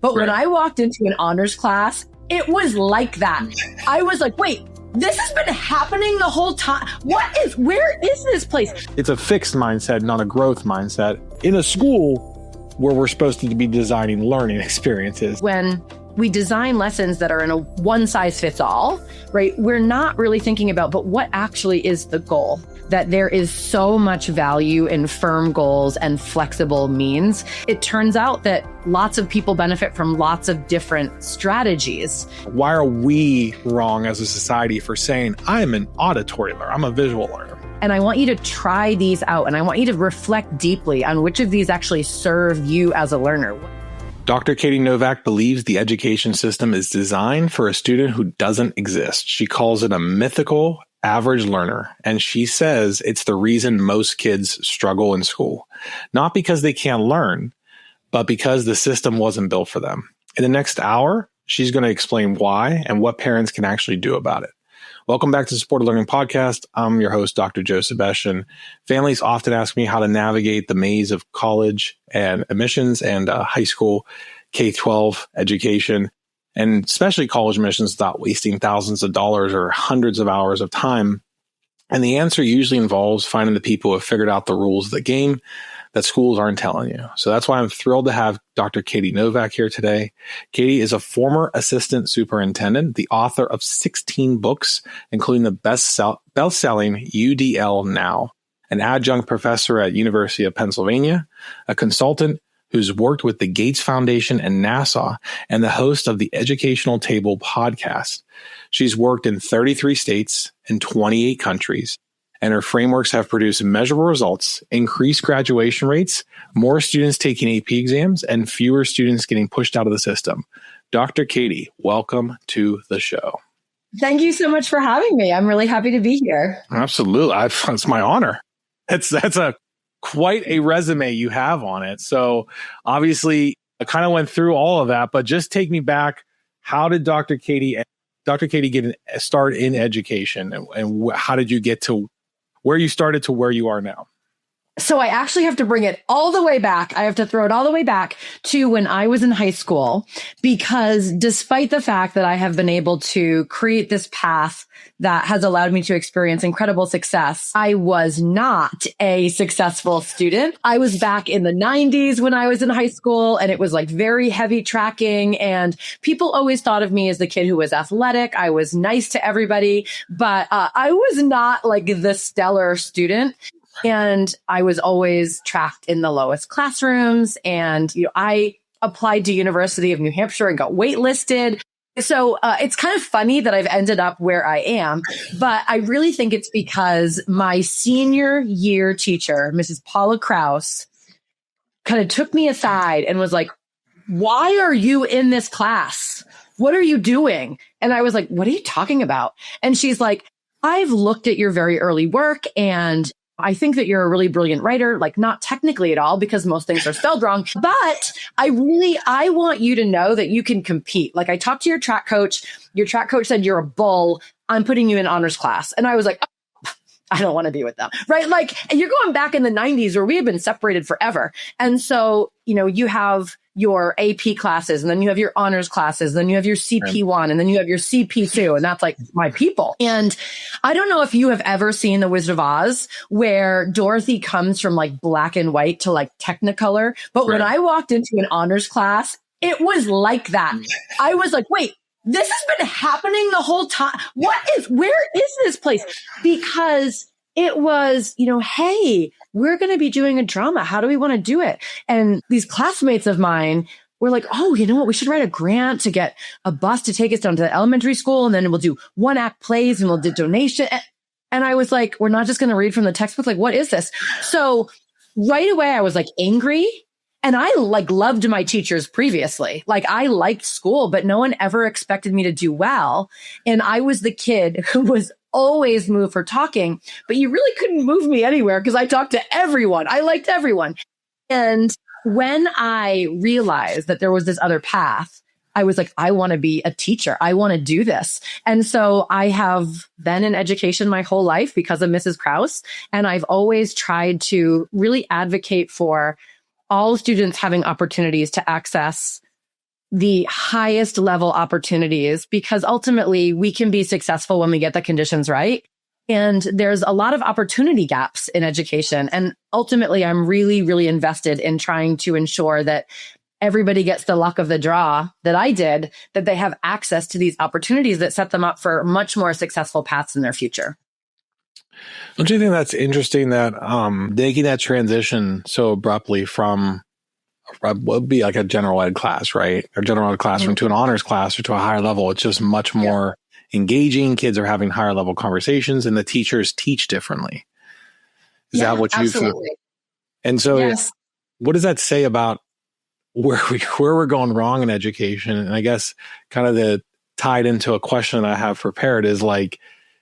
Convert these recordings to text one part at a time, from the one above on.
But when I walked into an honors class, it was like that. I was like, wait, this has been happening the whole time. Where is this place? It's a fixed mindset, not a growth mindset in a school where we're supposed to be designing learning experiences. When we design lessons that are in a one size fits all, right? We're not really thinking about, but what actually is the goal? That there is so much value in firm goals and flexible means. It turns out that lots of people benefit from lots of different strategies. Why are we wrong as a society for saying, I'm an auditory learner, I'm a visual learner? And I want you to try these out, and I want you to reflect deeply on which of these actually serve you as a learner. Dr. Katie Novak believes the education system is designed for a student who doesn't exist. She calls it a mythical average learner, and she says it's the reason most kids struggle in school. Not because they can't learn, but because the system wasn't built for them. In the next hour, she's going to explain why and what parents can actually do about it. Welcome back to the Supported Learning Podcast. I'm your host, Dr. Joe Sebastian. Families often ask me how to navigate the maze of college and admissions and high school K-12 education, and especially college admissions without wasting thousands of dollars or hundreds of hours of time. And the answer usually involves finding the people who have figured out the rules of the game that schools aren't telling you. So that's why I'm thrilled to have Dr. Katie Novak here today. Katie is a former assistant superintendent, the author of 16 books, including the best-selling UDL Now, an adjunct professor at University of Pennsylvania, a consultant who's worked with the Gates Foundation and NASSP, and the host of the Educational Table podcast. She's worked in 33 states and 28 countries, and her frameworks have produced measurable results, increased graduation rates, more students taking AP exams, and fewer students getting pushed out of the system. Dr. Katie, welcome to the show. Thank you so much for having me. I'm really happy to be here. Absolutely. It's my honor. That's quite a resume you have on it. So obviously, I kind of went through all of that, but just take me back. How did Dr. Katie get a start in education, and how did you get to where you started to where you are now? So I actually have to bring it all the way back. I have to throw it all the way back to when I was in high school, because despite the fact that I have been able to create this path that has allowed me to experience incredible success, I was not a successful student. I was back in the 90s when I was in high school, and it was like very heavy tracking. And people always thought of me as the kid who was athletic. I was nice to everybody, but I was not like the stellar student. And I was always tracked in the lowest classrooms. And I applied to University of New Hampshire and got waitlisted. So it's kind of funny that I've ended up where I am, but I really think it's because my senior year teacher, Mrs. Paula Krause, kind of took me aside and was like, "Why are you in this class? What are you doing?" And I was like, "What are you talking about?" And she's like, "I've looked at your very early work, and I think that you're a really brilliant writer, like not technically at all, because most things are spelled wrong, but I want you to know that you can compete. Like, I talked to your track coach said you're a bull. I'm putting you in honors class." And I was like, "Oh, I don't want to be with them." Right. Like, and you're going back in the 90s where we have been separated forever. And so, you have your AP classes, and then you have your honors classes, then you have your CP1, and then you have your CP2, and that's like my people. And I don't know if you have ever seen The Wizard of Oz, where Dorothy comes from like black and white to like Technicolor. But when I walked into an honors class, it was like that. I was like, wait, this has been happening the whole time. Where is this place? Because it was, hey, we're going to be doing a drama. How do we want to do it? And these classmates of mine were like, "Oh, you know what? We should write a grant to get a bus to take us down to the elementary school. And then we'll do 1-act plays and we'll do donation." And I was like, "We're not just going to read from the textbook. Like, what is this?" So right away, I was like angry. And I like loved my teachers previously. Like, I liked school, but no one ever expected me to do well. And I was the kid who was always moved for talking, but you really couldn't move me anywhere because I talked to everyone. I liked everyone. And when I realized that there was this other path, I was like, I want to be a teacher. I want to do this. And so I have been in education my whole life because of Mrs. Krause. And I've always tried to really advocate for all students having opportunities to access the highest level opportunities, because ultimately we can be successful when we get the conditions right. And there's a lot of opportunity gaps in education. And ultimately, I'm really, really invested in trying to ensure that everybody gets the luck of the draw that I did, that they have access to these opportunities that set them up for much more successful paths in their future. Don't you think that's interesting that making that transition so abruptly from what would be like a general ed class, right? Or general ed classroom to an honors class or to a higher level. It's just much more engaging. Kids are having higher level conversations and the teachers teach differently. Is that what you feel? And so what does that say about where we're going wrong in education? And I guess kind of the tied into a question that I have prepared is like,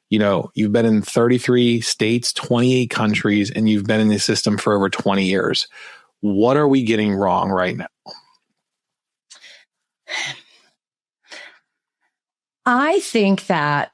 you know, you've been in 33 states, 28 countries, and you've been in the system for over 20 years. What are we getting wrong right now? I think that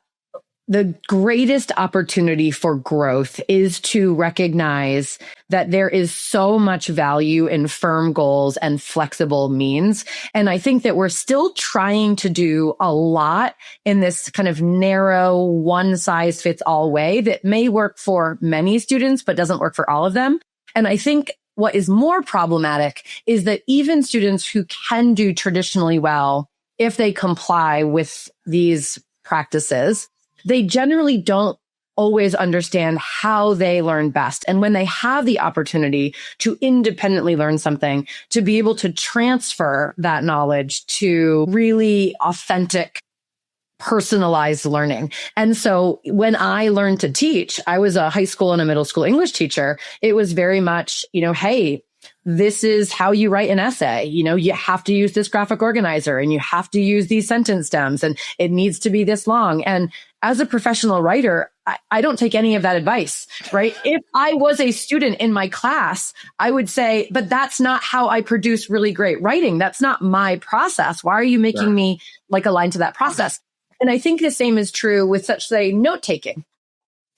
the greatest opportunity for growth is to recognize that there is so much value in firm goals and flexible means. And I think that we're still trying to do a lot in this kind of narrow, one size fits all way that may work for many students, but doesn't work for all of them. And I think what is more problematic is that even students who can do traditionally well, if they comply with these practices, they generally don't always understand how they learn best. And when they have the opportunity to independently learn something, to be able to transfer that knowledge to really authentic, personalized learning. And so when I learned to teach, I was a high school and a middle school English teacher. It was very much, you know, hey, this is how you write an essay. You know, you have to use this graphic organizer and you have to use these sentence stems and it needs to be this long. And as a professional writer, I don't take any of that advice, right? If I was a student in my class, I would say, but that's not how I produce really great writing. That's not my process. Why are you making me like align to that process? And I think the same is true with such say note taking,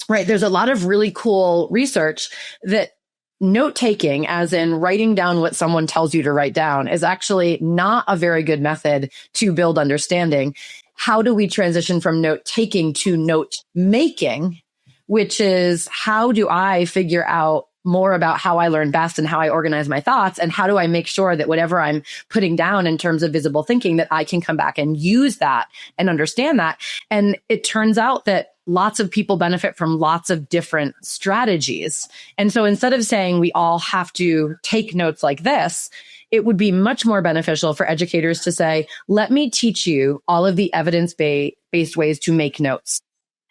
right? There's a lot of really cool research that note taking, as in writing down what someone tells you to write down, is actually not a very good method to build understanding. How do we transition from note taking to note making, which is how do I figure out more about how I learn best and how I organize my thoughts? And how do I make sure that whatever I'm putting down in terms of visible thinking, that I can come back and use that and understand that? And it turns out that lots of people benefit from lots of different strategies. And so instead of saying we all have to take notes like this, it would be much more beneficial for educators to say, let me teach you all of the evidence-based ways to make notes.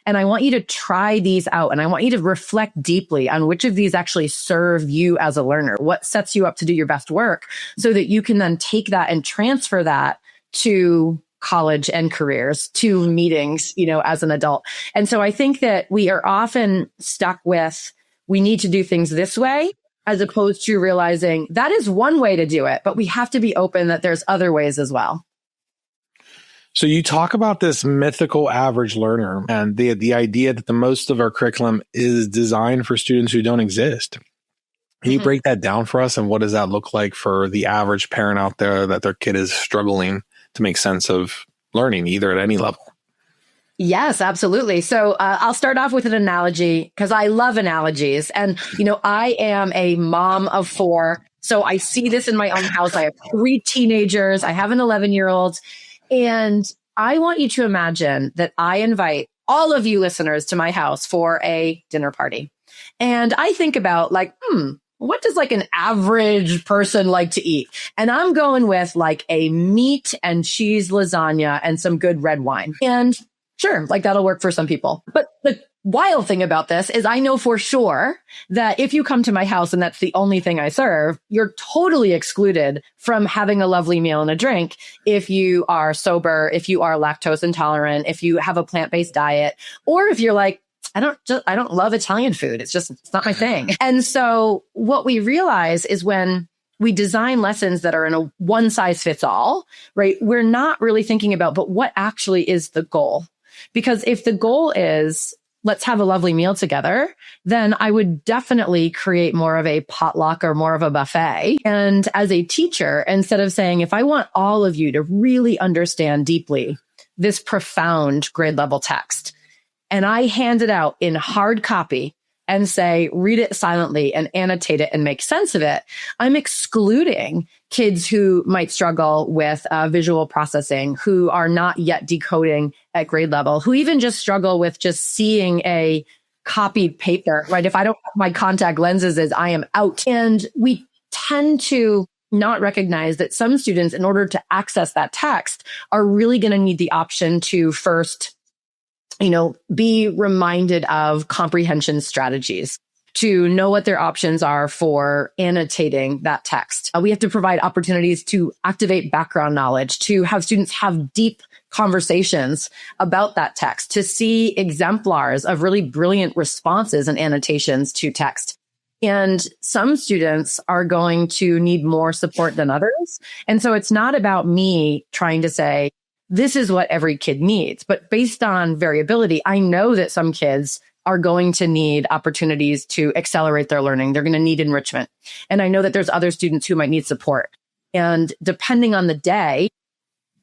And I want you to try these out. And I want you to reflect deeply on which of these actually serve you as a learner, what sets you up to do your best work, so that you can then take that and transfer that to college and careers, to meetings, you know, as an adult. And so I think that we are often stuck with, we need to do things this way, as opposed to realizing that is one way to do it, but we have to be open that there's other ways as well. So you talk about this mythical average learner and the idea that the most of our curriculum is designed for students who don't exist. Can you break that down for us? And what does that look like for the average parent out there that their kid is struggling to make sense of learning, either at any level? Yes, absolutely. So I'll start off with an analogy because I love analogies. And, you know, I am a mom of 4. So I see this in my own house. I have 3 teenagers. I have an 11-year-old. And I want you to imagine that I invite all of you listeners to my house for a dinner party. And I think about like, what does like an average person like to eat? And I'm going with like a meat and cheese lasagna and some good red wine. And sure, like that'll work for some people. But the wild thing about this is I know for sure that if you come to my house and that's the only thing I serve, you're totally excluded from having a lovely meal and a drink if you are sober, if you are lactose intolerant, if you have a plant-based diet, or if you're like, I don't love Italian food. It's not my thing. And so what we realize is when we design lessons that are in a one size fits all, right? We're not really thinking about, but what actually is the goal? Because if the goal is let's have a lovely meal together, then I would definitely create more of a potluck or more of a buffet. And as a teacher, instead of saying, if I want all of you to really understand deeply this profound grade level text, and I hand it out in hard copy and say, read it silently and annotate it and make sense of it, I'm excluding kids who might struggle with visual processing, who are not yet decoding at grade level, who even just struggle with just seeing a copied paper, right? If I don't have my contact lenses as I am out. And we tend to not recognize that some students, in order to access that text, are really going to need the option to first be reminded of comprehension strategies, to know what their options are for annotating that text. We have to provide opportunities to activate background knowledge, to have students have deep conversations about that text, to see exemplars of really brilliant responses and annotations to text. And some students are going to need more support than others. And so it's not about me trying to say, this is what every kid needs. But based on variability, I know that some kids are going to need opportunities to accelerate their learning. They're going to need enrichment. And I know that there's other students who might need support. And depending on the day,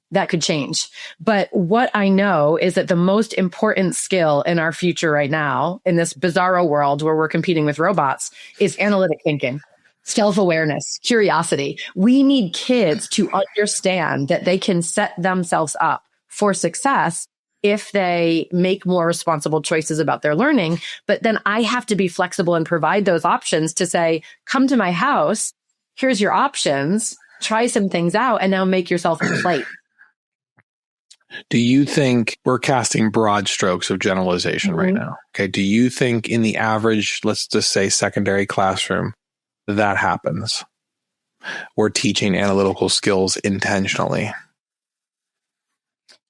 that could change. But what I know is that the most important skill in our future right now, in this bizarro world where we're competing with robots, is analytic thinking. Self-awareness, curiosity. We need kids to understand that they can set themselves up for success if they make more responsible choices about their learning. But then I have to be flexible and provide those options to say, come to my house, here's your options, try some things out, and now make yourself a plate. Do you think we're casting broad strokes of generalization right now? Okay. Do you think in the average, let's just say secondary classroom, that happens? We're teaching analytical skills intentionally.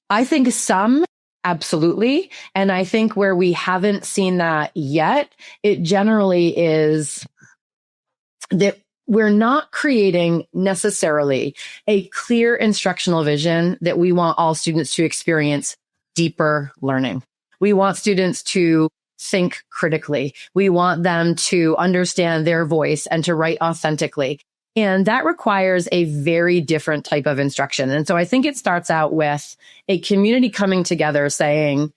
I think some, absolutely. And I think where we haven't seen that yet, it generally is that we're not creating necessarily a clear instructional vision that we want all students to experience deeper learning. We want students to think critically. We want them to understand their voice and to write authentically. And that requires a very different type of instruction. And so I think it starts out with a community coming together saying,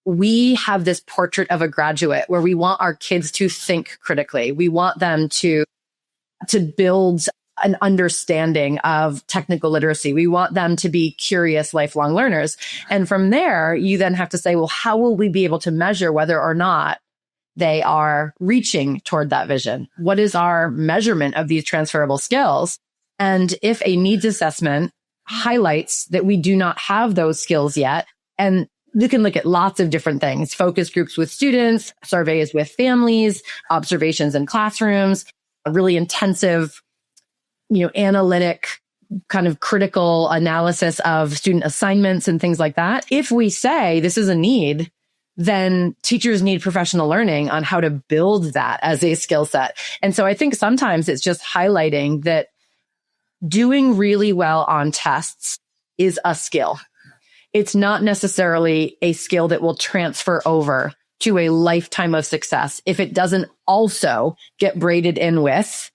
we have this portrait of a graduate where we want our kids to think critically. We want them to build an understanding of technical literacy. We want them to be curious, lifelong learners. And from there, you then have to say, well, how will we be able to measure whether or not they are reaching toward that vision? What is our measurement of these transferable skills? And if a needs assessment highlights that we do not have those skills yet, and you can look at lots of different things, focus groups with students, surveys with families, observations in classrooms, a really intensive analytic kind of critical analysis of student assignments and things like that. If we say this is a need, then teachers need professional learning on how to build that as a skill set. And so I think sometimes it's just highlighting that doing really well on tests is a skill. It's not necessarily a skill that will transfer over to a lifetime of success if it doesn't also get braided in with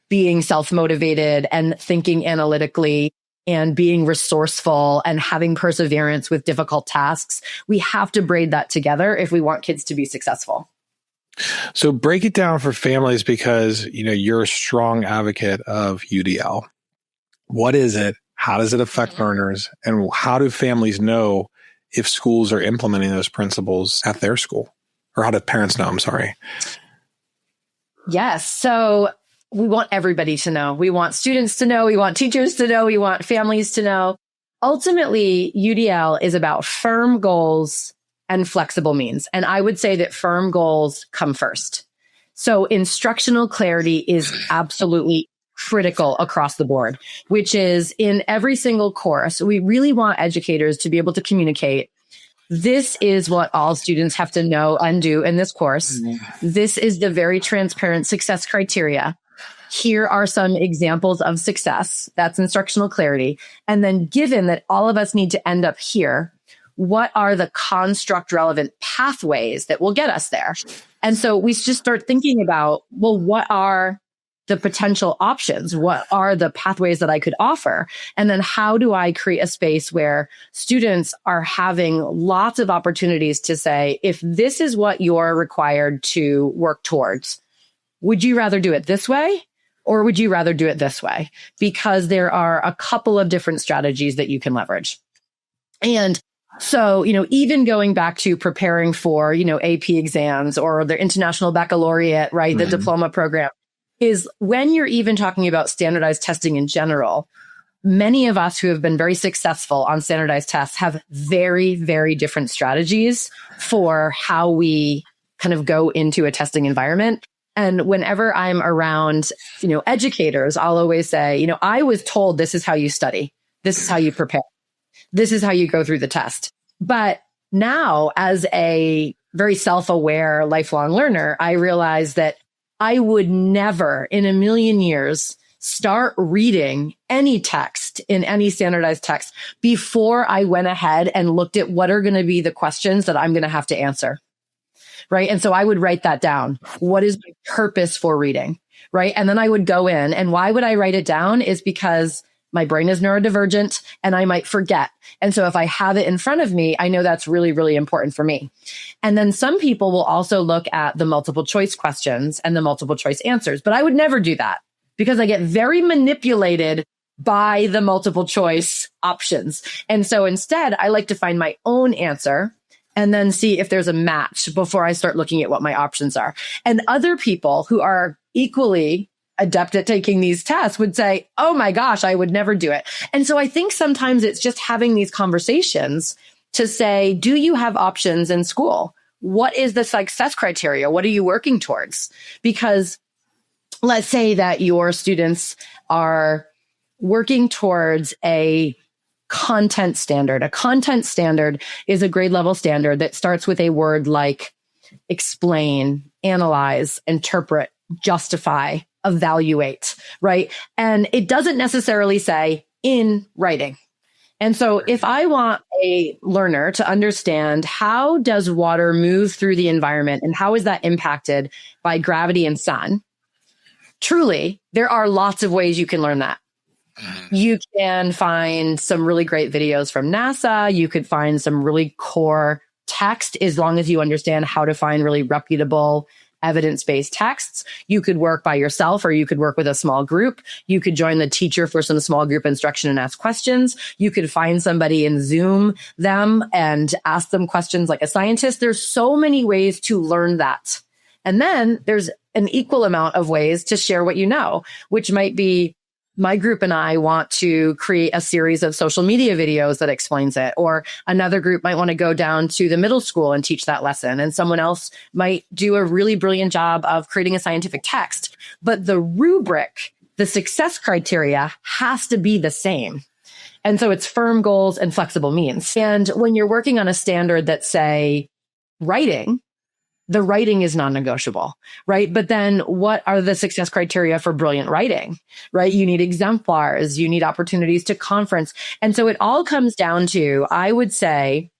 being self-motivated and thinking analytically and being resourceful and having perseverance with difficult tasks. We have to braid that together if we want kids to be successful. So break it down for families because, you're a strong advocate of UDL. What is it? How does it affect learners? And how do families know if schools are implementing those principles at their school? Or how do parents know? I'm sorry. Yes. So we want everybody to know. We want students to know. We want teachers to know. We want families to know. Ultimately, UDL is about firm goals and flexible means. And I would say that firm goals come first. So instructional clarity is absolutely critical across the board, which is in every single course. We really want educators to be able to communicate. This is what all students have to know and do in this course. This is the very transparent success criteria. Here are some examples of success. That's instructional clarity. And then given that all of us need to end up here, what are the construct relevant pathways that will get us there? And so we just start thinking about, well, what are the potential options? What are the pathways that I could offer? And then how do I create a space where students are having lots of opportunities to say, if this is what you're required to work towards, would you rather do it this way? Or would you rather do it this way? Because there are a couple of different strategies that you can leverage. And so, even going back to preparing for, AP exams or the international baccalaureate, right? The diploma program, is when you're even talking about standardized testing in general, many of us who have been very successful on standardized tests have very, very different strategies for how we kind of go into a testing environment. And whenever I'm around, educators, I'll always say, I was told this is how you study. This is how you prepare. This is how you go through the test. But now, as a very self-aware lifelong learner, I realize that I would never in a million years start reading any text in any standardized text before I went ahead and looked at what are going to be the questions that I'm going to have to answer. Right. And so I would write that down. What is my purpose for reading? Right. And then I would go in. And why would I write it down is because my brain is neurodivergent and I might forget. And so if I have it in front of me, I know that's really, really important for me. And then some people will also look at the multiple choice questions and the multiple choice answers, but I would never do that because I get very manipulated by the multiple choice options. And so instead, I like to find my own answer and then see if there's a match before I start looking at what my options are. And other people who are equally adept at taking these tests would say, oh my gosh, I would never do it. And so I think sometimes it's just having these conversations to say, do you have options in school? What is the success criteria? What are you working towards? Because let's say that your students are working towards a content standard. A content standard is a grade level standard that starts with a word like explain, analyze, interpret, justify, evaluate, right? And it doesn't necessarily say in writing. And so if I want a learner to understand how does water move through the environment and how is that impacted by gravity and sun, truly, there are lots of ways you can learn that. You can find some really great videos from NASA. You could find some really core text as long as you understand how to find really reputable evidence-based texts. You could work by yourself or you could work with a small group. You could join the teacher for some small group instruction and ask questions. You could find somebody and Zoom them and ask them questions like a scientist. There's so many ways to learn that. And then there's an equal amount of ways to share what you know, which might be my group and I want to create a series of social media videos that explains it. Or another group might want to go down to the middle school and teach that lesson. And someone else might do a really brilliant job of creating a scientific text. But the rubric, the success criteria has to be the same. And so it's firm goals and flexible means. And when you're working on a standard that say writing, the writing is non-negotiable, right? But then what are the success criteria for brilliant writing, right? You need exemplars, you need opportunities to conference. And so it all comes down to, I would say,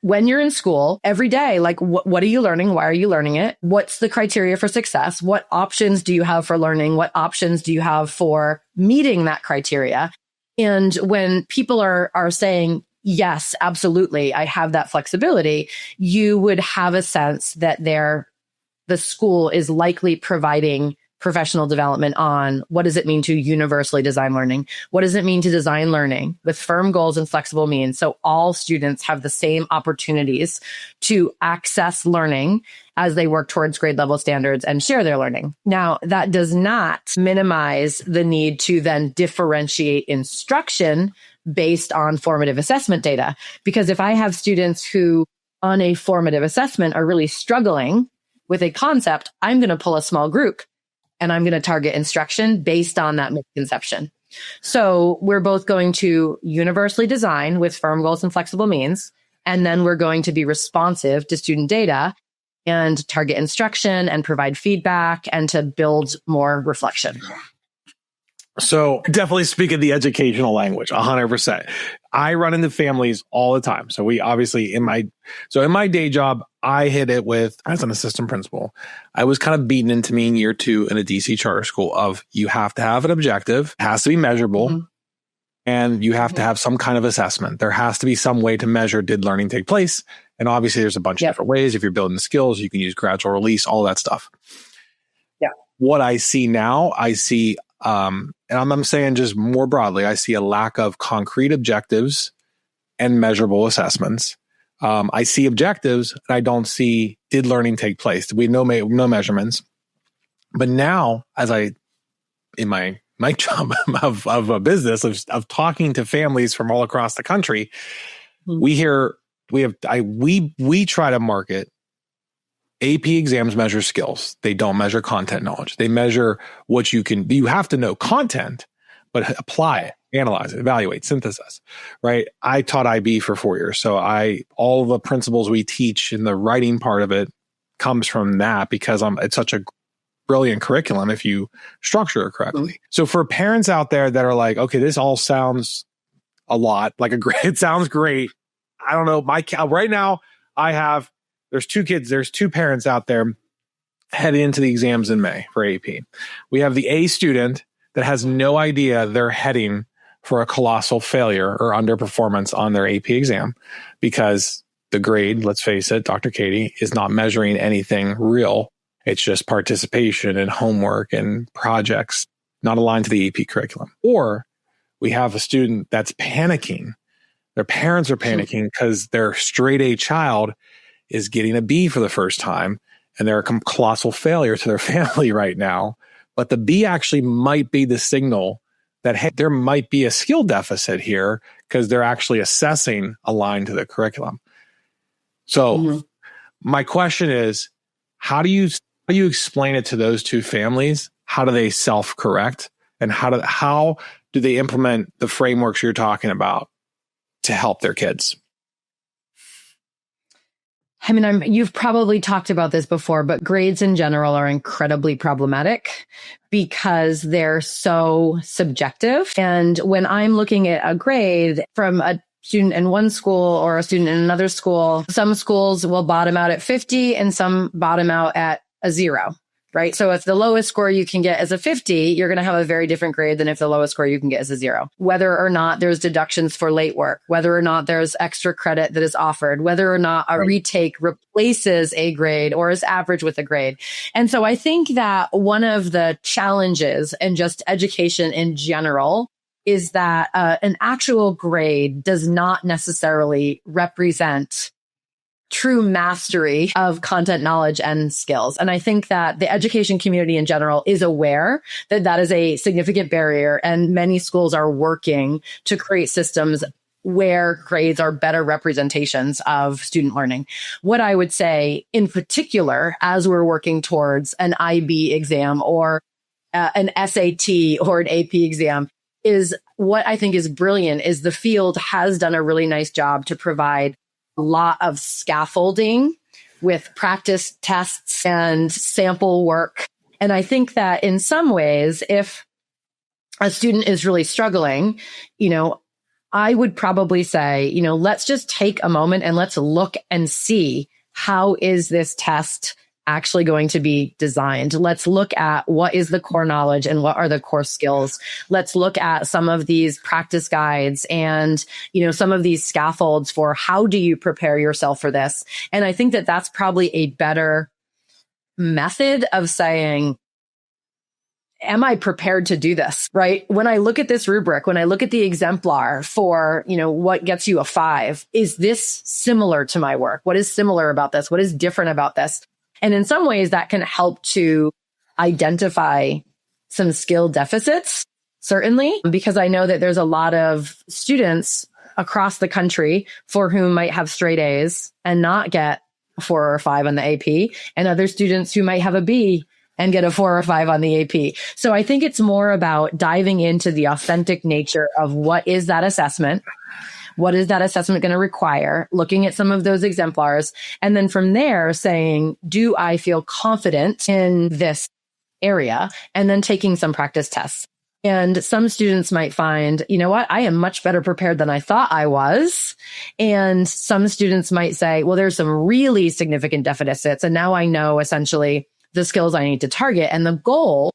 when you're in school every day, like what are you learning? Why are you learning it? What's the criteria for success? What options do you have for learning? What options do you have for meeting that criteria? And when people are saying, yes, absolutely, I have that flexibility, you would have a sense that the school is likely providing professional development on what does it mean to universally design learning? What does it mean to design learning with firm goals and flexible means? So all students have the same opportunities to access learning as they work towards grade level standards and share their learning. Now, that does not minimize the need to then differentiate instruction based on formative assessment data. Because if I have students who on a formative assessment are really struggling with a concept, I'm going to pull a small group and I'm going to target instruction based on that misconception. So we're both going to universally design with firm goals and flexible means, and then we're going to be responsive to student data and target instruction and provide feedback and to build more reflection. So definitely speaking the educational language, 100%. I run into families all the time. So we obviously in my day job, I hit it with, as an assistant principal, I was kind of beaten into me in year 2 in a DC charter school of you have to have an objective, it has to be measurable, and you have to have some kind of assessment. There has to be some way to measure, did learning take place? And obviously there's a bunch of different ways. If you're building skills, you can use gradual release, all that stuff. Yeah. What I see now, and I'm saying just more broadly, I see a lack of concrete objectives and measurable assessments. I see objectives and I don't see, did learning take place? We no measurements. But now, in my job of a business of talking to families from all across the country, we try to market AP exams measure skills. They don't measure content knowledge. They measure what you have to know content, but apply it, analyze it, evaluate, synthesis, right? I taught IB for 4 years. So all the principles we teach in the writing part of it comes from that because it's such a brilliant curriculum if you structure it correctly. So for parents out there that are like, okay, this all sounds a lot like it sounds great. I don't know. Right now there's 2 kids. There's 2 parents out there heading into the exams in May for AP. We have the A student that has no idea they're heading for a colossal failure or underperformance on their AP exam because the grade, let's face it, Dr. Katie, is not measuring anything real. It's just participation and homework and projects not aligned to the AP curriculum. Or we have a student that's panicking. Their parents are panicking because their straight A child is getting a B for the first time and they're a colossal failure to their family right now. But the B actually might be the signal that, hey, there might be a skill deficit here because they're actually assessing aligned to the curriculum. So my question is, how do you explain it to those 2 families? How do they self-correct? And how do they implement the frameworks you're talking about to help their kids? I mean, you've probably talked about this before, but grades in general are incredibly problematic because they're so subjective. And when I'm looking at a grade from a student in one school or a student in another school, some schools will bottom out at 50 and some bottom out at a 0. Right? So if the lowest score you can get is a 50, you're going to have a very different grade than if the lowest score you can get is a 0. Whether or not there's deductions for late work, whether or not there's extra credit that is offered, whether or not a retake replaces a grade or is average with a grade. And so I think that one of the challenges in just education in general is that an actual grade does not necessarily represent true mastery of content knowledge and skills. And I think that the education community in general is aware that that is a significant barrier. And many schools are working to create systems where grades are better representations of student learning. What I would say in particular, as we're working towards an IB exam or an SAT or an AP exam, is what I think is brilliant is the field has done a really nice job to provide lot of scaffolding with practice tests and sample work. And I think that in some ways, if a student is really struggling, I would probably say, let's just take a moment and let's look and see how is this test actually going to be designed. Let's look at what is the core knowledge and what are the core skills. Let's look at some of these practice guides and, some of these scaffolds for how do you prepare yourself for this? And I think that that's probably a better method of saying, am I prepared to do this? Right? When I look at this rubric, when I look at the exemplar for, what gets you a 5, is this similar to my work? What is similar about this? What is different about this? And in some ways that can help to identify some skill deficits, certainly, because I know that there's a lot of students across the country for whom might have straight A's and not get a 4 or 5 on the AP, and other students who might have a B and get a 4 or 5 on the AP. So I think it's more about diving into the authentic nature of what is that assessment? What is that assessment going to require? Looking at some of those exemplars. And then from there saying, do I feel confident in this area? And then taking some practice tests. And some students might find, you know what, I am much better prepared than I thought I was. And some students might say, well, there's some really significant deficits. And now I know essentially the skills I need to target. And the goal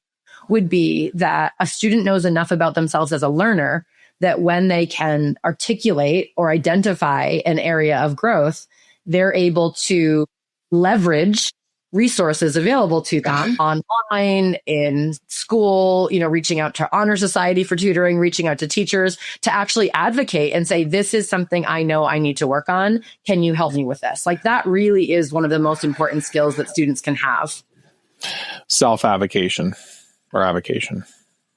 would be that a student knows enough about themselves as a learner that when they can articulate or identify an area of growth, they're able to leverage resources available to them online, in school, reaching out to Honor Society for tutoring, reaching out to teachers to actually advocate and say, this is something I know I need to work on. Can you help me with this? Like that really is one of the most important skills that students can have. Self-avocation or avocation.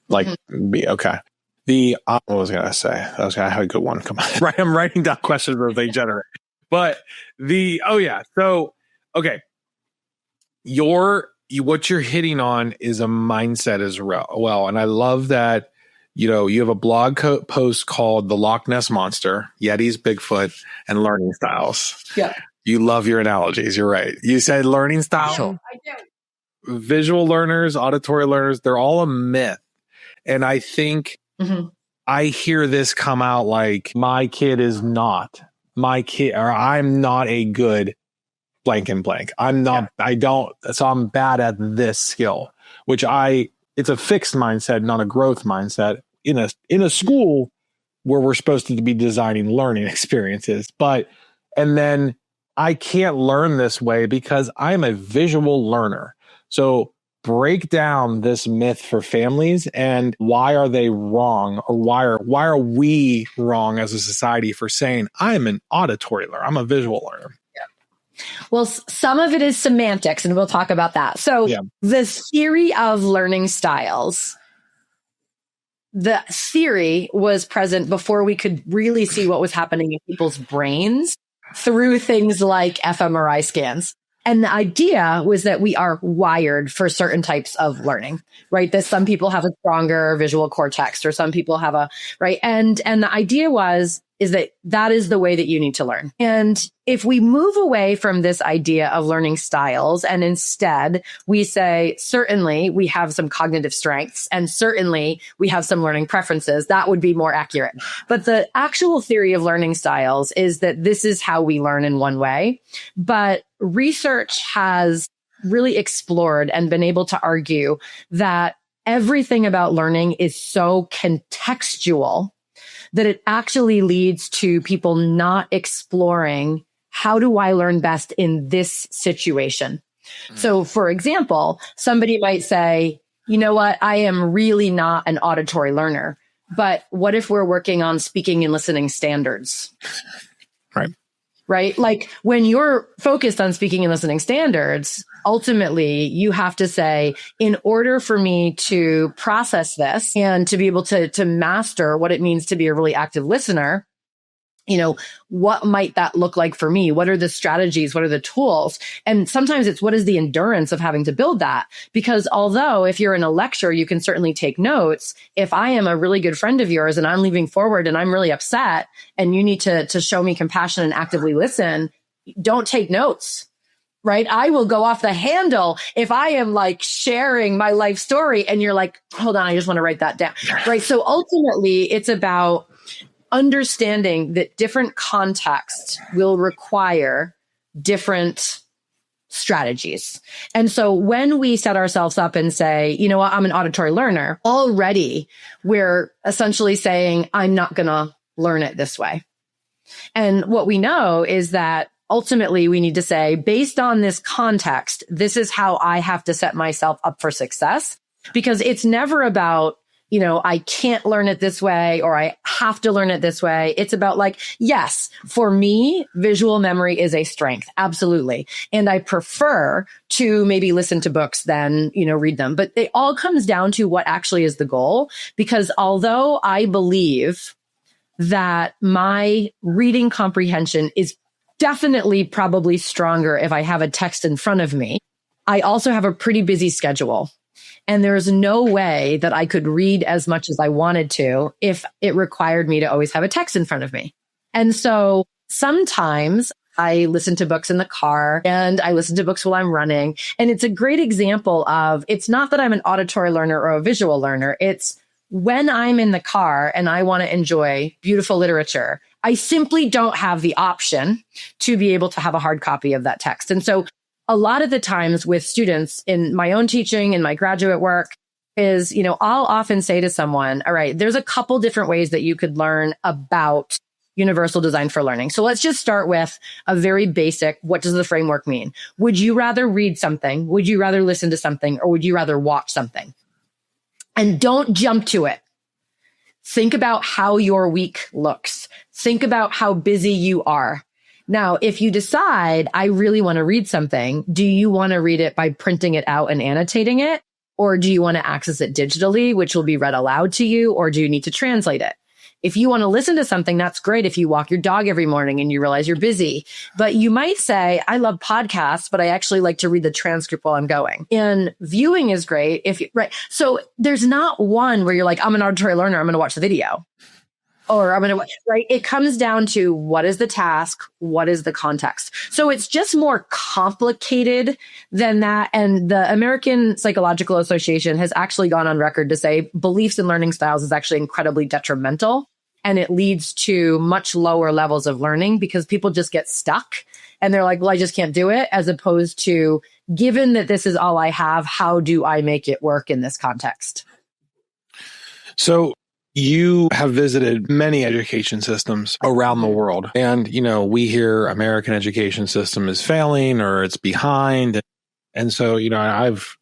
Like, okay. What was I going to say? I had a good one. Come on. Right. I'm writing down questions as they generate. But So, okay. What you're hitting on is a mindset as well. And I love that, you have a blog post called The Loch Ness Monster, Yetis, Bigfoot, and Learning Styles. Yeah. You love your analogies. You're right. You said learning style. Sure. I do. Visual learners, auditory learners, they're all a myth. And I think I hear this come out like my kid is not my kid, or I'm not a good blank and blank. So I'm bad at this skill, which it's a fixed mindset, not a growth mindset in a school where we're supposed to be designing learning experiences. And then I can't learn this way because I'm a visual learner. So break down this myth for families and why are they wrong, or why are we wrong as a society for saying I'm an auditory learner, I'm a visual learner. Well, some of it is semantics, and we'll talk about that. So the theory of learning styles, the theory was present before we could really see what was happening in people's brains through things like fMRI scans. And the idea was that we are wired for certain types of learning, right? That some people have a stronger visual cortex, or some people have right? And the idea is that is the way that you need to learn. And if we move away from this idea of learning styles and instead we say, certainly we have some cognitive strengths and certainly we have some learning preferences, that would be more accurate. But the actual theory of learning styles is that this is how we learn in one way. But research has really explored and been able to argue that everything about learning is so contextual that it actually leads to people not exploring, how do I learn best in this situation? So for example, somebody might say, you know what, I am really not an auditory learner, but what if we're working on speaking and listening standards? Right? Like when you're focused on speaking and listening standards, ultimately you have to say, in order for me to process this and to be able to master what it means to be a really active listener, what might that look like for me? What are the strategies? What are the tools? And sometimes it's what is the endurance of having to build that? Because although if you're in a lecture, you can certainly take notes. If I am a really good friend of yours and I'm leaving forward and I'm really upset and you need to show me compassion and actively listen, don't take notes. Right? I will go off the handle if I am like sharing my life story and you're like, hold on, I just want to write that down. Right? So ultimately it's about understanding that different contexts will require different strategies. And so when we set ourselves up and say, you know what, I'm an auditory learner, already we're essentially saying, I'm not going to learn it this way. And what we know is that ultimately we need to say, based on this context, this is how I have to set myself up for success, because it's never about, I can't learn it this way or I have to learn it this way. It's about like, yes, for me, visual memory is a strength. Absolutely. And I prefer to maybe listen to books than, read them. But it all comes down to what actually is the goal. Because although I believe that my reading comprehension is definitely probably stronger if I have a text in front of me, I also have a pretty busy schedule. And there's no way that I could read as much as I wanted to if it required me to always have a text in front of me. And so sometimes I listen to books in the car and I listen to books while I'm running. And it's a great example of, it's not that I'm an auditory learner or a visual learner. It's when I'm in the car and I want to enjoy beautiful literature, I simply don't have the option to be able to have a hard copy of that text. And so a lot of the times with students in my own teaching, in my graduate work, is, I'll often say to someone, all right, there's a couple different ways that you could learn about universal design for learning. So let's just start with a very basic, what does the framework mean? Would you rather read something? Would you rather listen to something? Or would you rather watch something? And don't jump to it. Think about how your week looks. Think about how busy you are. Now, if you decide, I really want to read something, do you want to read it by printing it out and annotating it? Or do you want to access it digitally, which will be read aloud to you? Or do you need to translate it? If you want to listen to something, that's great if you walk your dog every morning and you realize you're busy. But you might say, I love podcasts, but I actually like to read the transcript while I'm going. And viewing is great right. So there's not one where you're like, I'm an auditory learner, I'm going to watch the video. Or I'm going to watch, right? It comes down to what is the task? What is the context? So it's just more complicated than that. And the American Psychological Association has actually gone on record to say beliefs in learning styles is actually incredibly detrimental. And it leads to much lower levels of learning because people just get stuck and they're like, well, I just can't do it. As opposed to, given that this is all I have, how do I make it work in this context? So you have visited many education systems around the world. And, we hear American education system is failing or it's behind. And so, I've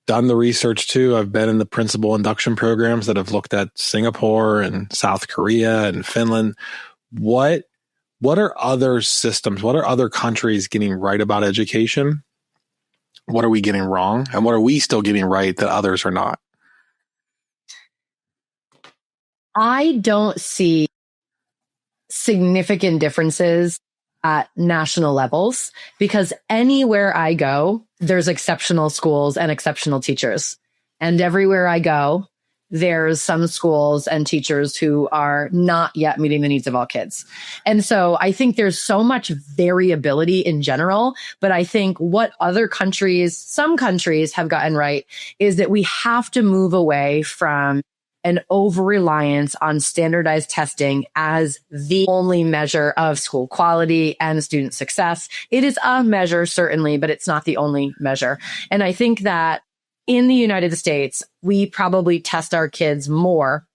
done the research too. I've been in the principal induction programs that have looked at Singapore and South Korea and Finland. What are other systems? What are other countries getting right about education? What are we getting wrong? And what are we still getting right that others are not? I don't see significant differences at national levels because anywhere I go, there's exceptional schools and exceptional teachers. And everywhere I go, there's some schools and teachers who are not yet meeting the needs of all kids. And so I think there's so much variability in general, but I think what some countries have gotten right is that we have to move away from an over-reliance on standardized testing as the only measure of school quality and student success. It is a measure, certainly, but it's not the only measure. And I think that in the United States, we probably test our kids more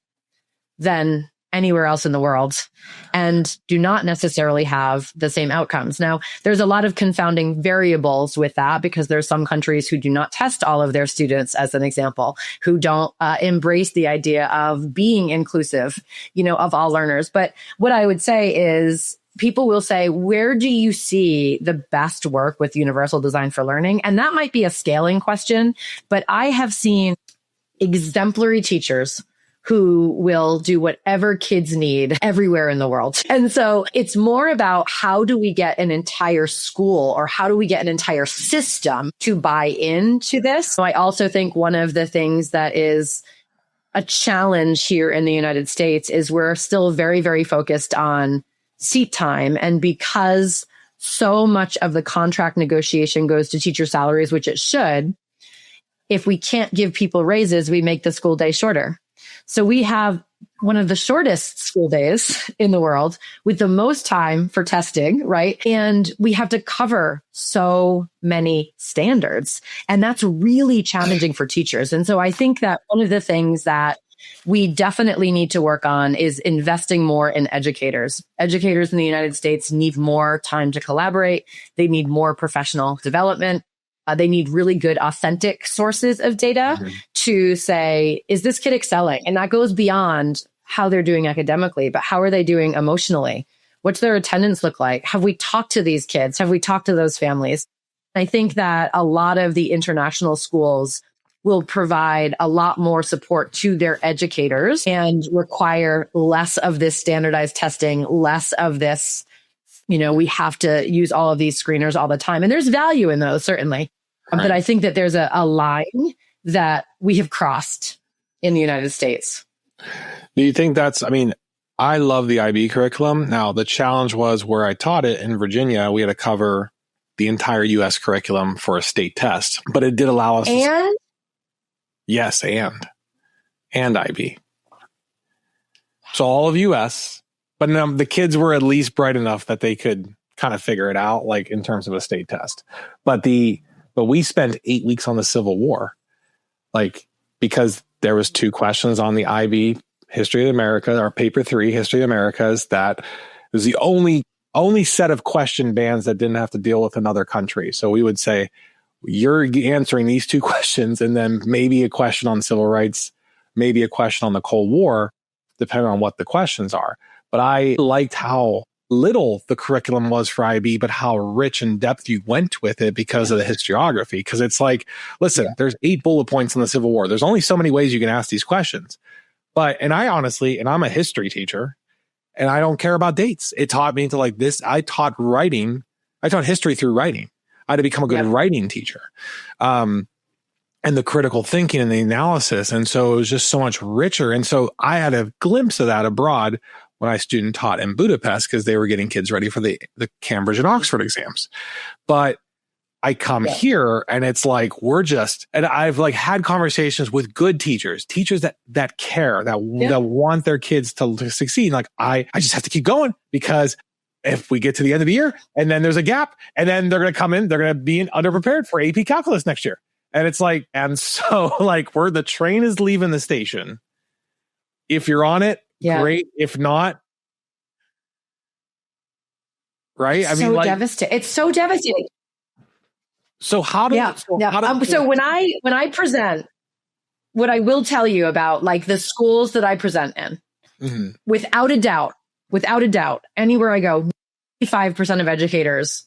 than anywhere else in the world and do not necessarily have the same outcomes. Now, there's a lot of confounding variables with that because there's some countries who do not test all of their students, as an example, who don't embrace the idea of being inclusive, of all learners. But what I would say is people will say, where do you see the best work with universal design for learning? And that might be a scaling question, but I have seen exemplary teachers who will do whatever kids need everywhere in the world. And so it's more about how do we get an entire school or how do we get an entire system to buy into this? So I also think one of the things that is a challenge here in the United States is we're still very, very focused on seat time. And because so much of the contract negotiation goes to teacher salaries, which it should, if we can't give people raises, we make the school day shorter. So we have one of the shortest school days in the world with the most time for testing, right? And we have to cover so many standards. And that's really challenging for teachers. And so I think that one of the things that we definitely need to work on is investing more in educators. Educators in the United States need more time to collaborate. They need more professional development. They need really good, authentic sources of data to say, is this kid excelling? And that goes beyond how they're doing academically, but how are they doing emotionally? What's their attendance look like? Have we talked to these kids? Have we talked to those families? I think that a lot of the international schools will provide a lot more support to their educators and require less of this standardized testing, less of this, we have to use all of these screeners all the time. And there's value in those, certainly. Right. But I think that there's a line that we have crossed in the United States. Do you think I love the IB curriculum. Now, the challenge was where I taught it in Virginia, we had to cover the entire U.S. curriculum for a state test. But it did allow us... And? Yes, and. and IB. So all of US, but the kids were at least bright enough that they could kind of figure it out, like in terms of a state test. But we spent 8 weeks on the Civil War, like because there was 2 questions on the IB History of America, or paper 3 History of Americas, that was the only set of question bands that didn't have to deal with another country. So we would say, you're answering these 2 questions, and then maybe a question on civil rights, maybe a question on the Cold War, depending on what the questions are. But I liked how little the curriculum was for IB, but how rich in depth you went with it because of the historiography. Because it's like, listen, there's 8 bullet points in the Civil War. There's only so many ways you can ask these questions. And I'm a history teacher, and I don't care about dates. It taught me to like this. I taught history through writing. I had to become a good writing teacher. And the critical thinking and the analysis. And so it was just so much richer. And so I had a glimpse of that abroad when I student taught in Budapest, because they were getting kids ready for the Cambridge and Oxford exams. But I come here, and it's like, and I've like had conversations with good teachers that care, that want their kids to succeed. Like I just have to keep going, because if we get to the end of the year and then there's a gap, and then they're going to come in, they're going to be underprepared for AP calculus next year. And it's like, and so like the train is leaving the station. If you're on it, great. If not, right? I mean, devastating. It's so devastating. So so when I present, what I will tell you about like the schools that I present in, without a doubt, anywhere I go, 95% of educators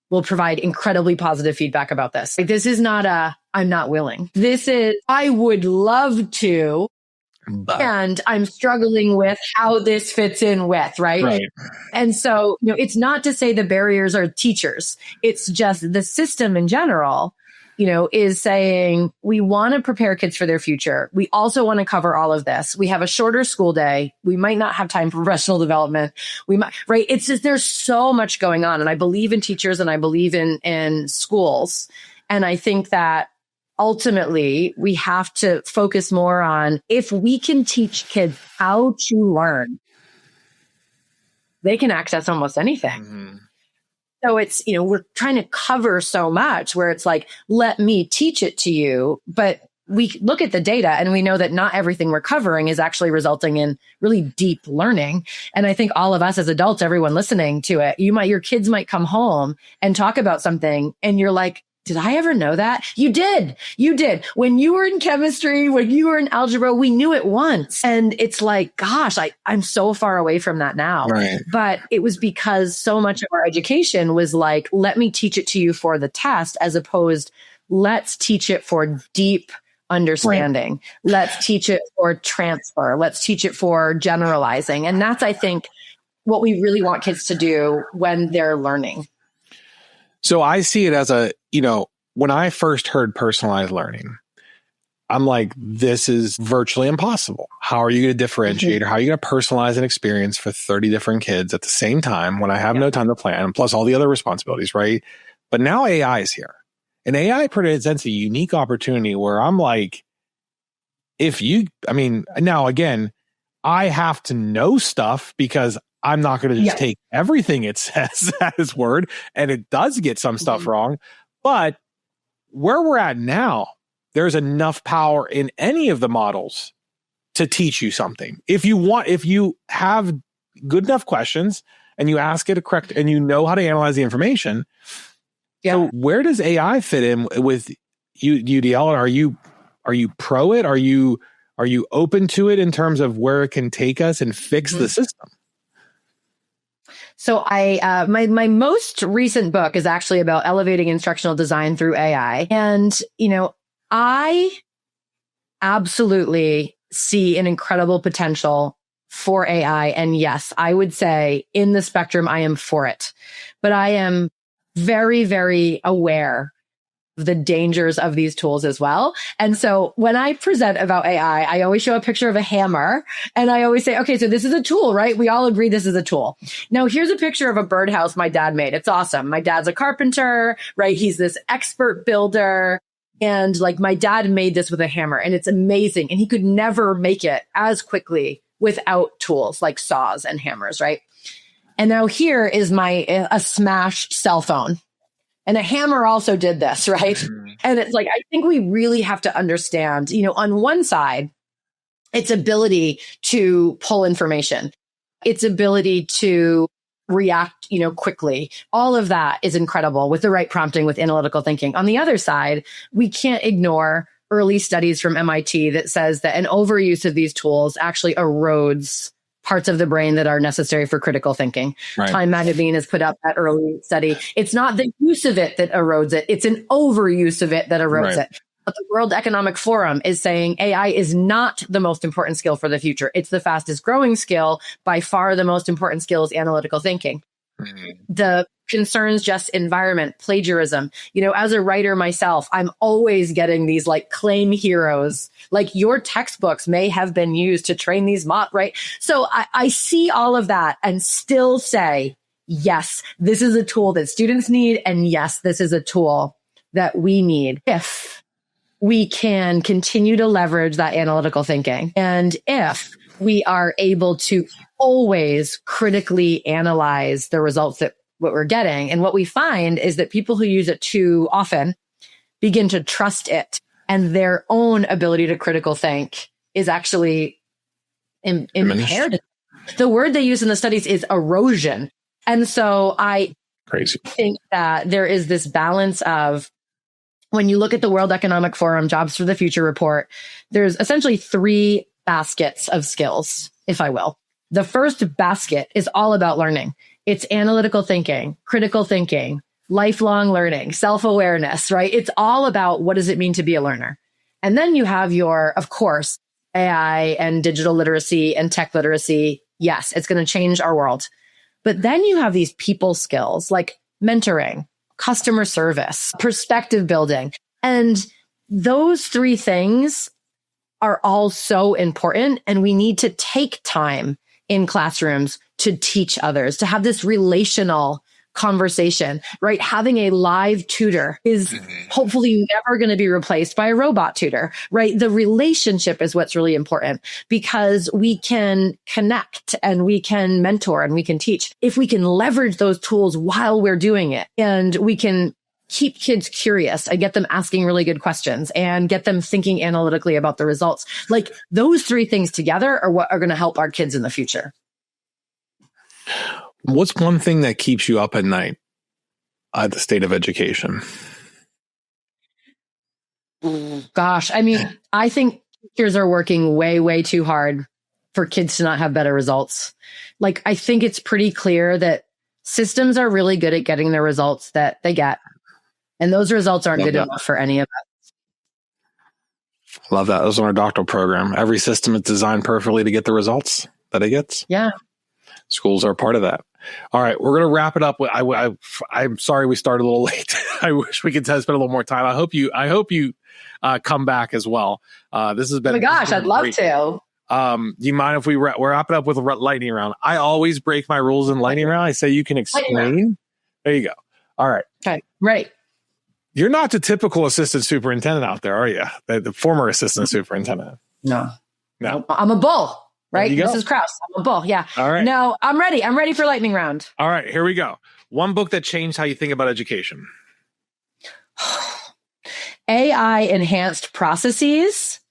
will provide incredibly positive feedback about this. Like, this is not I'm not willing. This is, I would love to, and I'm struggling with how this fits in with, right? And so, it's not to say the barriers are teachers. It's just the system in general, is saying we want to prepare kids for their future. We also want to cover all of this. We have a shorter school day. We might not have time for professional development. We might, right? It's just, there's so much going on. And I believe in teachers, and I believe in schools. And I think that ultimately we have to focus more on, if we can teach kids how to learn, they can access almost anything. So it's, we're trying to cover so much where it's like, let me teach it to you. But we look at the data and we know that not everything we're covering is actually resulting in really deep learning. And I think all of us as adults, everyone listening to it, your kids might come home and talk about something, and you're like, did I ever know that? You did. When you were in chemistry, when you were in algebra, we knew it once. And it's like, gosh, I'm so far away from that now. Right. But it was because so much of our education was like, let me teach it to you for the test, as opposed, let's teach it for deep understanding. Right. Let's teach it for transfer. Let's teach it for generalizing. And that's, I think, what we really want kids to do when they're learning. So I see it as when I first heard personalized learning, I'm like, this is virtually impossible. How are you going to differentiate, or how are you going to personalize an experience for 30 different kids at the same time when I have no time to plan, plus all the other responsibilities, right? But now AI is here, and AI presents a unique opportunity where I'm like, now again, I have to know stuff, because I'm not going to just take everything it says at its word, and it does get some stuff wrong. But where we're at now, there's enough power in any of the models to teach you something. If you have good enough questions and you ask it correct, and you know how to analyze the information. So where does AI fit in with UDL? Are you pro it? Are you open to it in terms of where it can take us and fix the system? So my most recent book is actually about elevating instructional design through AI. And, I absolutely see an incredible potential for AI. And yes, I would say in the spectrum, I am for it. But I am very, very aware the dangers of these tools as well. And so when I present about AI, I always show a picture of a hammer, and I always say, okay, so this is a tool, right? We all agree this is a tool. Now here's a picture of a birdhouse my dad made. It's awesome. My dad's a carpenter, right? He's this expert builder. And like my dad made this with a hammer and it's amazing. And he could never make it as quickly without tools like saws and hammers, right? And now here is a smashed cell phone. And a hammer also did this, right? Mm-hmm. And it's like, I think we really have to understand, on one side, its ability to pull information, its ability to react, quickly. All of that is incredible with the right prompting, with analytical thinking. On the other side, we can't ignore early studies from MIT that says that an overuse of these tools actually erodes parts of the brain that are necessary for critical thinking. Right. Time Magazine has put up that early study. It's not the use of it that erodes it. It's an overuse of it that erodes it. But the World Economic Forum is saying AI is not the most important skill for the future. It's the fastest growing skill. By far, the most important skill is analytical thinking. Mm-hmm. The concerns just environment, plagiarism. As a writer myself, I'm always getting these like claim heroes, like your textbooks may have been used to train these right? So I see all of that and still say, yes, this is a tool that students need. And yes, this is a tool that we need if we can continue to leverage that analytical thinking. And if we are able to always critically analyze the results that what we're getting. And what we find is that people who use it too often begin to trust it, and their own ability to critical think is actually impaired. The word they use in the studies is erosion. And so I think that there is this balance of, when you look at the World Economic Forum Jobs for the Future report, there's essentially 3 baskets of skills, if I will. The first basket is all about learning. It's analytical thinking, critical thinking, lifelong learning, self-awareness, right? It's all about what does it mean to be a learner. And then you have your, of course, AI and digital literacy and tech literacy. Yes, it's going to change our world. But then you have these people skills like mentoring, customer service, perspective building. And those 3 things are all so important. And we need to take time in classrooms to teach others, to have this relational conversation, right? Having a live tutor is hopefully never going to be replaced by a robot tutor, right? The relationship is what's really important, because we can connect and we can mentor and we can teach if we can leverage those tools while we're doing it. And we can keep kids curious and get them asking really good questions and get them thinking analytically about the results. Like those 3 things together are what are going to help our kids in the future. What's one thing that keeps you up at night at the state of education? Gosh, I mean, I think teachers are working way, way too hard for kids to not have better results. Like, I think it's pretty clear that systems are really good at getting the results that they get. And those results aren't good enough for any of us. Love that. That was on our doctoral program. Every system is designed perfectly to get the results that it gets. Yeah. Schools are part of that. All right, we're going to wrap it up. I'm sorry we started a little late. I wish we could spend a little more time. I hope you come back as well. This has been. Oh my gosh, I'd love to. Do you mind if we wrap it up with a lightning round? I always break my rules in lightning round. I say you can explain. There you go. All right. Okay. Right. You're not the typical assistant superintendent out there, are you? The former assistant superintendent. No. I'm a bull. Right? Mrs. Krause. I'm a bull. Yeah. All right. No, I'm ready. I'm ready for lightning round. All right. Here we go. One book that changed how you think about education. AI Enhanced Processes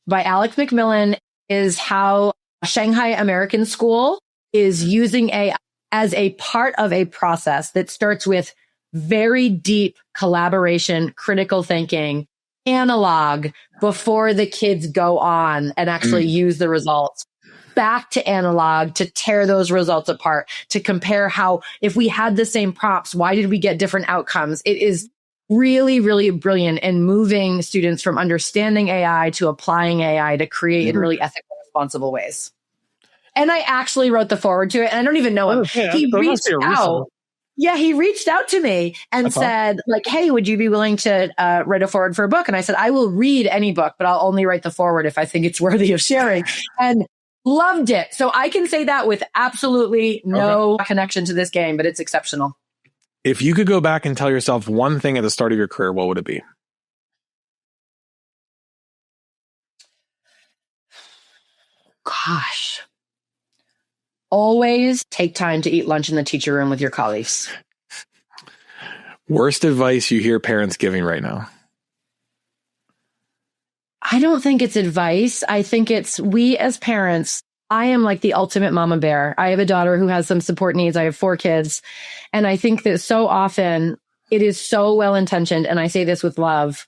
by Alex McMillan is how Shanghai American School is using AI as a part of a process that starts with very deep collaboration, critical thinking, analog before the kids go on and actually use the results. Back to analog to tear those results apart, to compare how, if we had the same prompts, why did we get different outcomes? It is really, really brilliant in moving students from understanding AI to applying AI to create in really ethical, responsible ways. And I actually wrote the forward to it, and I don't even know him. He reached out. Yeah, he reached out to me and said, like, hey, would you be willing to write a forward for a book? And I said, I will read any book, but I'll only write the forward if I think it's worthy of sharing. And loved it. So I can say that with absolutely no connection to this game, but it's exceptional. If you could go back and tell yourself one thing at the start of your career, what would it be? Gosh. Always take time to eat lunch in the teacher room with your colleagues. Worst advice you hear parents giving right now? I don't think it's advice. I think it's we as parents. I am like the ultimate mama bear. I have a daughter who has some support needs. I have 4 kids. And I think that so often it is so well-intentioned. And I say this with love.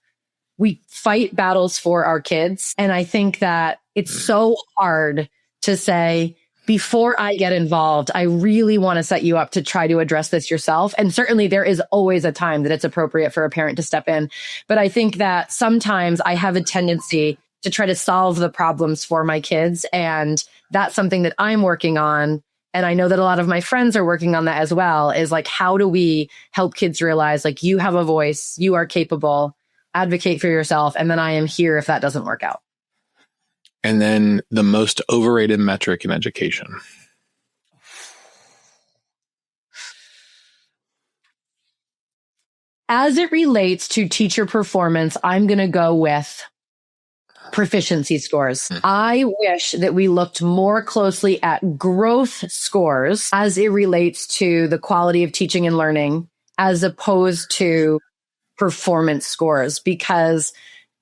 We fight battles for our kids. And I think that it's so hard to say, before I get involved, I really want to set you up to try to address this yourself. And certainly there is always a time that it's appropriate for a parent to step in. But I think that sometimes I have a tendency to try to solve the problems for my kids. And that's something that I'm working on. And I know that a lot of my friends are working on that as well, is like, how do we help kids realize like you have a voice, you are capable, advocate for yourself. And then I am here if that doesn't work out. And then the most overrated metric in education. As it relates to teacher performance, I'm going to go with proficiency scores. I wish that we looked more closely at growth scores as it relates to the quality of teaching and learning, as opposed to performance scores, because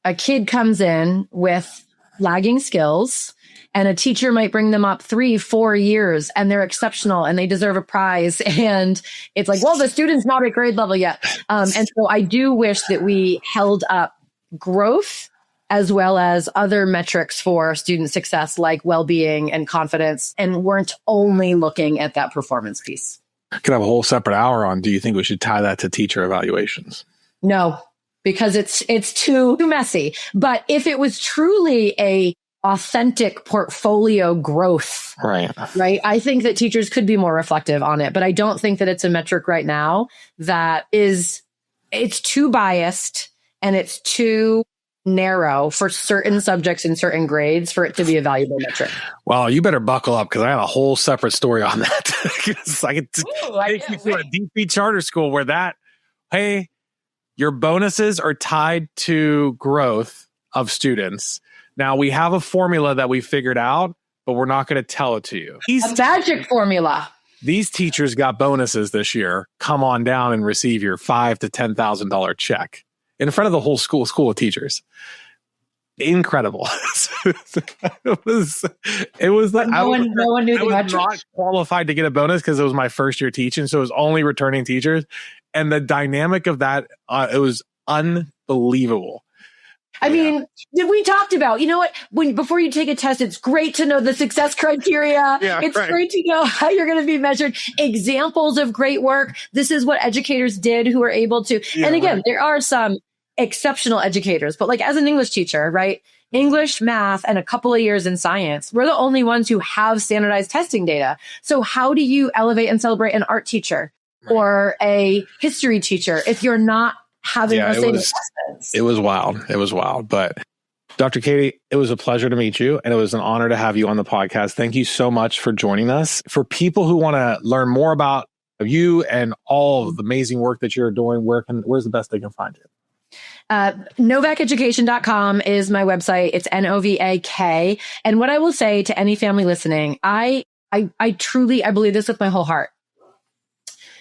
a kid comes in with lagging skills and a teacher might bring them up 3-4 years and they're exceptional and they deserve a prize. And it's like, well, the student's not at grade level yet. And so I do wish that we held up growth as well as other metrics for student success, like well-being and confidence, and weren't only looking at that performance piece. I could have a whole separate hour on, do you think we should tie that to teacher evaluations? No, because it's too messy. But if it was truly a authentic portfolio growth, right? I think that teachers could be more reflective on it, but I don't think that it's a metric right now that it's too biased and it's too narrow for certain subjects in certain grades for it to be a valuable metric. Well, you better buckle up because I have a whole separate story on that. I could take you to a DP charter school where hey, your bonuses are tied to growth of students. Now, we have a formula that we figured out, but we're not going to tell it to you. A magic formula. These teachers got bonuses this year. Come on down and receive your $5,000 to $10,000 check in front of the whole school of teachers. Incredible. It was like no one knew the metric. I was not qualified to get a bonus because it was my first year teaching, so it was only returning teachers. And the dynamic of that, it was unbelievable. I mean, we talked about, you know what, before you take a test, it's great to know the success criteria. Great to know how you're going to be measured. Examples of great work. This is what educators did who were able to. And again, there are some exceptional educators, but like as an English teacher, right? English, math, and a couple of years in science, we're the only ones who have standardized testing data. So how do you elevate and celebrate an art teacher or a history teacher if you're not having the same assessments? It was wild. It was wild. But Dr. Katie, it was a pleasure to meet you, and it was an honor to have you on the podcast. Thank you so much for joining us. For people who want to learn more about you and all of the amazing work that you're doing, where's the best they can find you? NovakEducation.com is my website. It's Novak. And what I will say to any family listening, I truly believe this with my whole heart.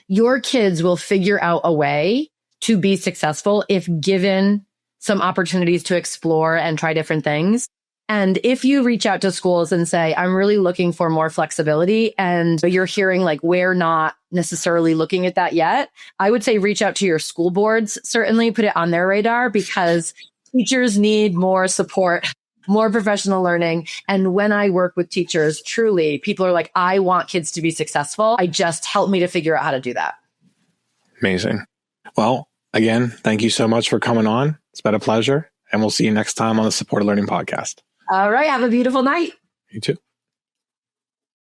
Your kids will figure out a way to be successful if given some opportunities to explore and try different things. And if you reach out to schools and say, I'm really looking for more flexibility, and you're hearing like, we're not necessarily looking at that yet, I would say reach out to your school boards, certainly put it on their radar, because teachers need more support, more professional learning. And when I work with teachers, truly, people are like, I want kids to be successful. Just help me to figure out how to do that. Amazing. Well, again, thank you so much for coming on. It's been a pleasure. And we'll see you next time on the Supported Learning Podcast. All right. Have a beautiful night. You too.